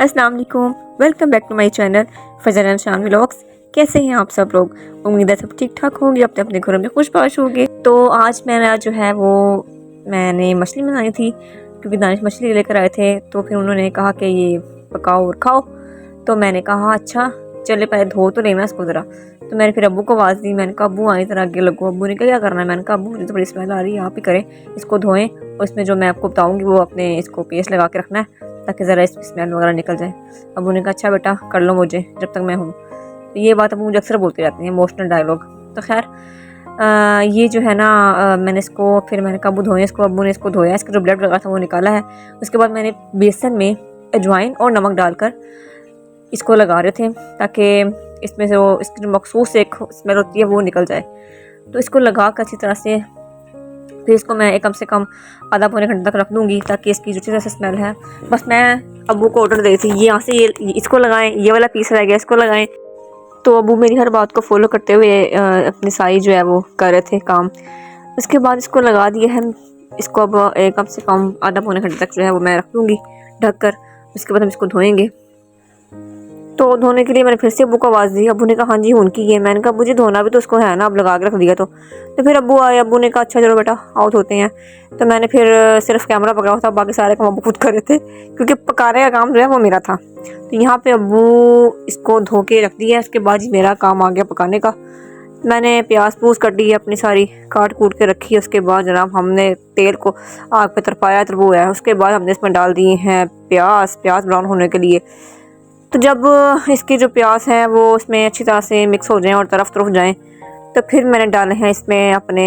अस्सलाम वालेकुम, welcome back to my channel Fajar and Shan vlogs. कैसे हैं आप सब लोग? उम्मीद है सब ठीक ठाक होंगे, अपने अपने घरों में खुशबाश होंगे। तो आज मेरा जो है वो मैंने मछली बनाई थी, क्योंकि दानिश मछली लेकर आए थे। तो फिर उन्होंने कहा कि ये पकाओ और खाओ। तो मैंने कहा अच्छा चले पहले धो तो लेना इसको ज़रा। तो मैंने फिर अब्बू को आवाज़ दी, मैंने कहा अब्बू आए ज़रा आगे लगो। अब्बू ने कहा क्या करना है? मैंने कहा अब्बू मुझे तो बड़ी स्मेल आ रही है, आप ही करें, इसको धोएं और इसमें जो मैं आपको बताऊँगी वो अपने इसको पेस्ट लगा के रखना है ताकि ज़रा इसकी स्मेल वगैरह निकल जाए। अब्बू ने कहा अच्छा बेटा कर लो मुझे जब तक मैं हूँ। तो ये बात अब्बू मुझे अक्सर बोलती रहती हैं, इमोशनल डायलॉग। तो खैर ये जो है ना मैंने इसको फिर मैंने कहा अब्बू धोएं इसको। अब्बू ने इसको धोया, इसका जो ब्लड लगा था वो निकाला है। उसके बाद मैंने बेसन में अजवाइन और नमक डालकर इसको लगा रहे थे ताकि इसमें से वो इसकी जो मखसूस एक स्मेल होती है वो निकल जाए। तो इसको लगा कर अच्छी तरह से फिर इसको मैं कम से कम आधा पौने घंटे तक रख दूँगी ताकि इसकी जो चीज़ से स्मेल है। बस मैं अब्बू को ऑर्डर दे थी ये यहाँ से ये इसको लगाएं, ये वाला पीस रह गया इसको लगाएं। तो अब्बू मेरी हर बात को फॉलो करते हुए अपनी सारी जो है वो कर रहे थे काम। उसके बाद इसको लगा दिया है। इसको अब कम से कम आधा पौने घंटे तक जो है वो मैं रख दूँगी ढक कर। उसके बाद हम इसको धोएंगे। तो धोने के लिए मैंने फिर से अब्बू को आवाज़ दी। अब्बू ने कहा हाँ जी उनकी है। मैंने कहा मुझे धोना भी तो उसको है ना, अब लगा के रख दिया। तो फिर अब्बू आए। अब्बू ने कहा अच्छा चलो बेटा आओ धोते हैं। तो मैंने फिर सिर्फ कैमरा पकड़ा हुआ था, बाकी सारे काम अब्बू खुद कर रहे थे क्योंकि पकाने का काम जो है वो मेरा था। तो यहाँ पे अब्बू इसको धो के रख दिया। उसके बाद ही मेरा काम आ गया पकाने का। मैंने प्याज पूस कटी अपनी सारी काट कूट के रखी है। उसके बाद जनाब हमने तेल को आग पे तरपाया तरबूया है। उसके बाद हमने इसमें डाल दिए हैं प्याज ब्राउन होने के लिए। तो जब इसके जो प्याज हैं वो उसमें अच्छी तरह से मिक्स हो जाएं और तरफ जाएं तो फिर मैंने डाले हैं इसमें अपने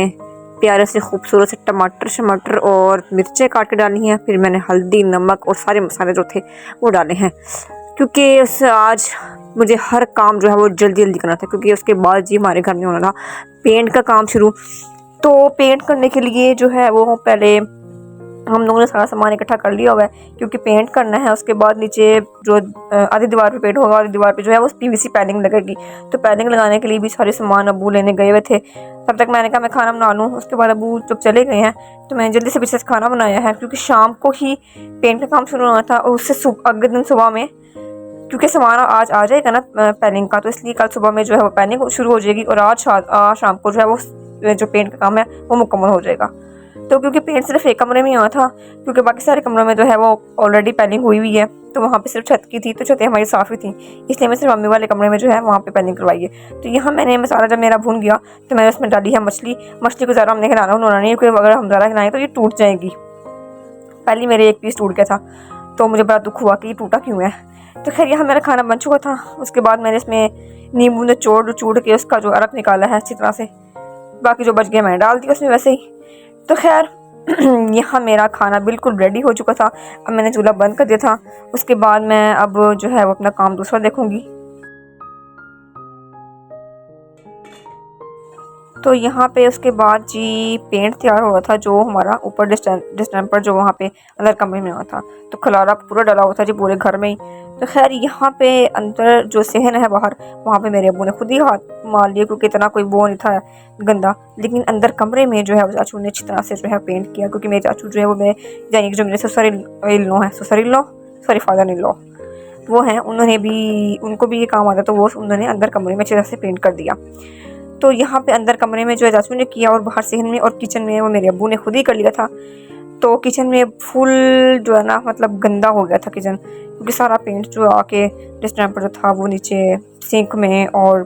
प्यारे से खूबसूरत से टमाटर और मिर्चें काट के डाली हैं। फिर मैंने हल्दी नमक और सारे मसाले जो थे वो डाले हैं क्योंकि आज मुझे हर काम जो है वो जल्दी करना था क्योंकि उसके बाद जी हमारे घर में होना था पेंट का काम शुरू। तो पेंट करने के लिए जो है वो पहले हम लोगों ने सारा सामान इकट्ठा कर लिया हुआ है क्योंकि पेंट करना है। उसके बाद नीचे जो आधी दीवार पे पेंट होगा, आधी दीवार पे जो है वो पीवीसी पैडिंग लगेगी। तो पैडिंग लगाने के लिए भी सारे सामान अब्बू लेने गए हुए थे। तब तक मैंने कहा मैं खाना बना लूँ। उसके बाद अब्बू जब चले गए हैं तो मैंने जल्दी से पीछे से खाना बनाया है क्योंकि शाम को ही पेंट का काम शुरू होना था और उससे अगले दिन सुबह में क्योंकि सामान आज आ जाएगा ना पैनिंग का, तो इसलिए कल सुबह में जो है वो पैनिंग शुरू हो जाएगी और आज शाम को जो है वो जो पेंट का काम है वो मुकम्मल हो जाएगा। तो क्योंकि पेंट सिर्फ एक कमरे में हुआ था क्योंकि बाकी सारे कमरों में जो है वो ऑलरेडी पैनिंग हुई है, तो वहाँ पे सिर्फ छत की थी, तो छतें हमारी साफ़ ही थी, इसलिए मैं सिर्फ मम्मी वाले कमरे में जो है वहाँ पे पैनिंग करवाई है। तो यहाँ मैंने मसाला जब मेरा भून गया तो मैंने उसमें डाली है मछली को ज़्यादा हमने हिलाना उन्होंने नहीं क्योंकि अगर हम ज़्यादा हिलाएं तो ये टूट जाएगी। पहले मेरे एक पीस टूट गया था तो मुझे बड़ा दुख हुआ कि ये टूटा क्यों है। तो खैर यहाँ मेरा खाना बन चुका था। उसके बाद मैंने इसमें नींबू ने चूड़ के उसका जो अरक निकाला है अच्छी तरह से, बाकी जो बच गया मैंने डाल दिया उसमें वैसे ही। तो खैर यहाँ मेरा खाना बिल्कुल रेडी हो चुका था। अब मैंने चूल्हा बंद कर दिया था। उसके बाद मैं अब जो है वो अपना काम दूसरा देखूँगी। तो यहाँ पे उसके बाद जी पेंट तैयार हो रहा था जो हमारा ऊपर डिस्टेंपर जो वहाँ पे अंदर कमरे में हुआ था, तो खलारा पूरा डला हुआ था जी पूरे घर में ही। तो खैर यहाँ पे अंदर जो सहन है बाहर, वहाँ पे मेरे अब्बू ने खुद ही हाथ मार लिया क्योंकि इतना कोई वो नहीं था गंदा। लेकिन अंदर कमरे में जो है चाचू ने अच्छी तरह से जो है पेंट किया क्योंकि मेरे चाचू जो है वो मेरे यानी कि जो मेरे सॉरी फादर इन लॉ वो हैं, उनको भी ये काम आता, तो वो उन्होंने अंदर कमरे में अच्छी तरह से पेंट कर दिया। तो यहाँ पे अंदर कमरे में जो है चाचू ने किया और बाहर सहन में और किचन में वो मेरे अब्बू ने खुद ही कर लिया था। तो किचन में फुल जो है ना मतलब गंदा हो गया था किचन क्योंकि सारा पेंट जो आके डिस्टेंपर जो था वो नीचे सिंक में और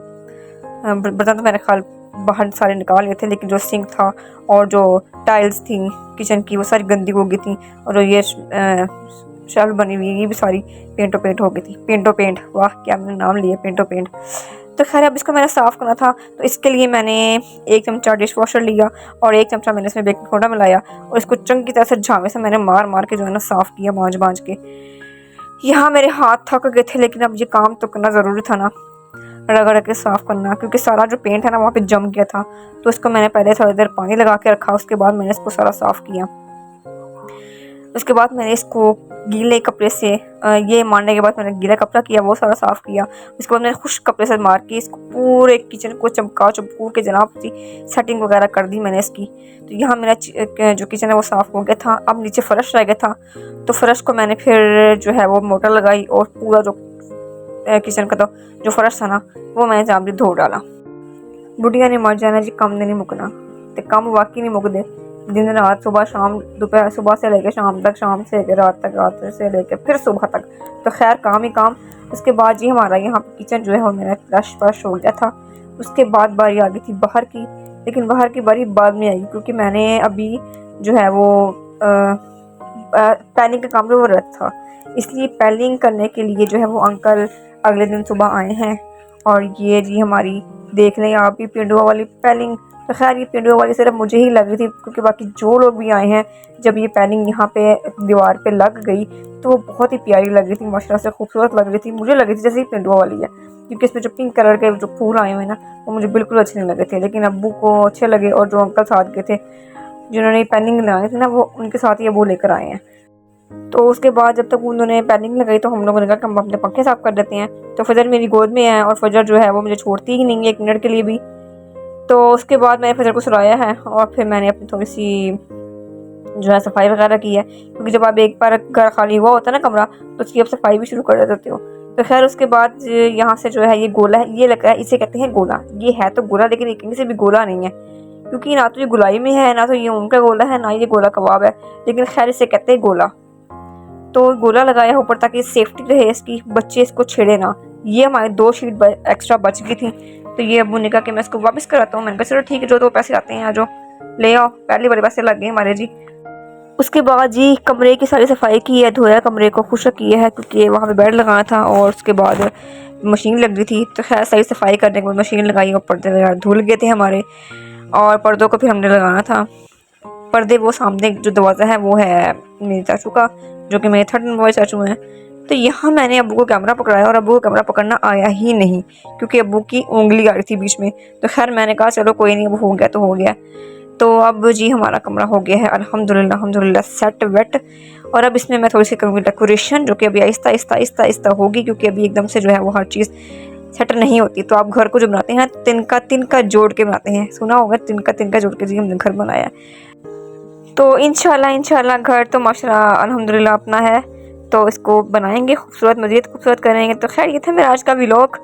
बर्तन तो मेरे ख्याल बाहर सारे निकाल लिए थे, लेकिन जो सिंक था और जो टाइल्स थी किचन की वो सारी गंदी हो गई थी और ये शेल्फ बनी हुई ये भी सारी पेंट हो गई थी। पेंट वाह क्या मैंने नाम लिया पेंट। तो खैर अब इसको मैंने साफ़ करना था, तो इसके लिए मैंने 1 चमचा डिश वॉशर लिया और 1 चमचा मैंने इसमें बेकिंग सोडा मिलाया और इसको चंगी तरह से झावे से मैंने मार के जो है ना साफ़ किया बाँज के। यहाँ मेरे हाथ थक गए थे लेकिन अब ये काम तो करना ज़रूरी था ना, रगड़ के साफ़ करना क्योंकि सारा जो पेंट है ना वहाँ पे जम गया था। तो इसको मैंने पहले थोड़ी देर पानी लगा के रखा, उसके बाद मैंने इसको सारा साफ़ किया। उसके बाद मैंने इसको गीले कपड़े से ये मारने के बाद मैंने गीला कपड़ा किया, वो सारा साफ़ किया। उसके बाद मैंने खुश्क कपड़े से मार के इसको पूरे किचन को चमका चमकू के जनाब सी सेटिंग वगैरह कर दी मैंने इसकी। तो यहाँ मेरा जो किचन है वो साफ़ हो गया था। अब नीचे फ़र्श रह गया था, तो फ़र्श को मैंने फिर जो है वो मोटर लगाई और पूरा जो किचन का तो जो फ़र्श था ना वो मैंने जामरी धो डाला। बुढ़िया ने मर जाना जी, कम नहीं मुकना, तो कम वाकई नहीं मुकते। दिन रात, सुबह शाम, दोपहर, सुबह से लेकर शाम तक, शाम से लेकर रात तक, रात से लेकर फिर सुबह तक, तो खैर काम ही काम। उसके बाद जी हमारा यहाँ पे किचन जो है वो मेरा रश फश हो गया था। उसके बाद बारी आ गई थी बाहर की, लेकिन बाहर की बारी बाद में आई क्योंकि मैंने अभी जो है वो पैलिंग का काम जो रहा था, इसलिए पैलिंग करने के लिए जो है वो अंकल अगले दिन सुबह आए हैं। और ये जी हमारी देख लें आप भी पेंडुआ वाली पैलिंग। तो खैर ये पेंडुआ वाली सिर्फ मुझे ही लगी थी, क्योंकि बाकी जो लोग भी आए हैं, जब ये पैलिंग यहाँ पे दीवार पे लग गई तो वो बहुत ही प्यारी लग रही थी, माशाल्लाह से खूबसूरत लग रही थी। मुझे लगी थी जैसे ही पेंडुआ वाली है, क्योंकि इसमें जो पिंक कलर के जो फूल आए हुए ना वो मुझे बिल्कुल अच्छे नहीं लगे थे, लेकिन अब्बू को अच्छे लगे। और जो अंकल साथ के थे जिन्होंने पैलिंग लगाई थी ना, वो उनके साथ ये वो लेकर आए हैं। तो उसके बाद जब तक उन्होंने पैलिंग लगाई तो हम लोगों ने कहा कि हम अपने पंखे साफ़ कर देते हैं। तो फजर मेरी गोद में है और फजर जो है वो मुझे छोड़ती ही नहीं है एक मिनट के लिए भी। तो उसके बाद मैंने फजर को सुलाया है और फिर मैंने अपनी थोड़ी सी जो है सफाई वगैरह की है, क्योंकि जब आप एक बार घर खाली हुआ होता है ना कमरा, तो उसकी आप सफाई भी शुरू कर देते हो। तो खैर उसके बाद यहाँ से जो है ये गोला है, ये लगा है, इसे कहते हैं गोला। ये है तो गोला, लेकिन कहीं से भी गोला नहीं है, क्योंकि ना तो ये गुलाई में है, ना तो ये उनका गोला है, ना ये गोला कबाब है, लेकिन खैर इसे कहते हैं गोला। तो गोला लगाया ऊपर ताकि सेफ्टी रहे इसकी, बच्चे इसको छेड़े ना। ये हमारे 2 शीट एक्स्ट्रा बच गई थी, तो ये अब्बू ने कहा कि मैं इसको वापस कराता हूँ। मैंने कहा चलो ठीक है, जो तो पैसे आते हैं जो ले आओ, पहले बड़े पैसे लग गए हमारे जी। उसके बाद जी कमरे की सारी सफाई की है, धोया कमरे को, खुशक किया है, क्योंकि वहाँ पे बेड लगाना था और उसके बाद मशीन लग रही थी। तो खैर सारी सफाई करने के बाद मशीन लगाई और पर्दे वगैरह धुल गए थे हमारे, और पर्दों को फिर हमने लगाना था। पर्दे वो सामने जो दरवाज़ा है वो है मेरे चाचू का, जो कि मेरे 3rd नंबर चाचू हैं। तो यहाँ मैंने अब्बू को कैमरा पकड़ाया और अब्बू को कैमरा पकड़ना आया ही नहीं, क्योंकि अब्बू की उंगली आ रही थी बीच में। तो खैर मैंने कहा चलो कोई नहीं, अब हो गया तो हो गया। तो अब जी हमारा कमरा हो गया है अल्हम्दुलिल्लाह अल्हम्दुलिल्लाह सेट वेट। और अब इसमें मैं थोड़ी सी करूँगी डेकोरेशन, जो कि अभी आहिस्ता आहिस्ता आहिस्ता आहिस्ता होगी, क्योंकि अभी एकदम से जो है वो हर चीज़ सेट नहीं होती। तो आप घर को जो बनाते हैं तिनका जोड़ के बनाते हैं, सुना होगा तिनका जोड़ के जी हमने घर बनाया है। तो इंशाल्लाह घर तो माशाल्लाह अल्हम्दुलिल्लाह अपना है, तो इसको बनाएंगे खूबसूरत, मज़ीद खूबसूरत करेंगे। तो खैर ये था मेरा आज का व्लॉग,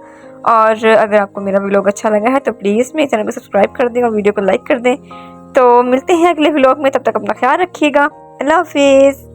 और अगर आपको मेरा व्लॉग अच्छा लगा है तो प्लीज़ मेरे चैनल को सब्सक्राइब कर दें और वीडियो को लाइक कर दें। तो मिलते हैं अगले व्लॉग में, तब तक अपना ख्याल रखिएगा। अल्लाह हाफिज़।